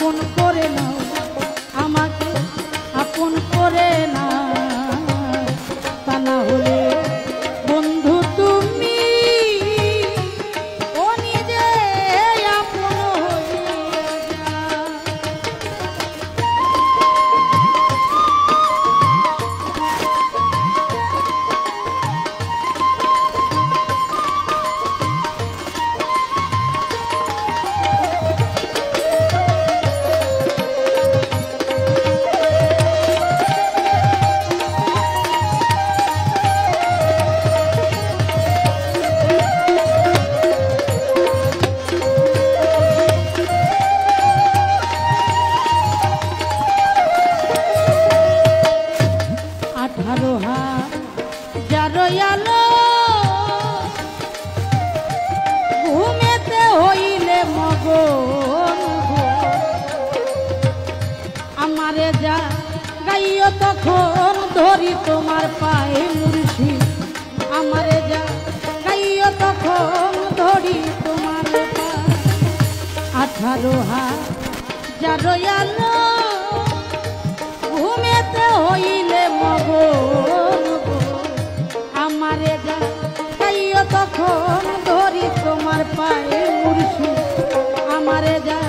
আপন করে নাও, আমাকে আপন করে না, তা না হলে বন্ধু তুমি ও নিজে আপন হয়ে যাও। 18,000 আলো ঘুমেতে হইলে মগন, আমারে যা গাইও তখন ধরি তোমার পায়ে মুর্শিদ, আমারে যা গাইও তখন ধরি তোমার পায়ে। 18,000 আলো ঘুমেতে হইলে মগন, আমারে যা গাইও তখন ধরি তোমার পায়ে মুর্শিদ, আমারে যা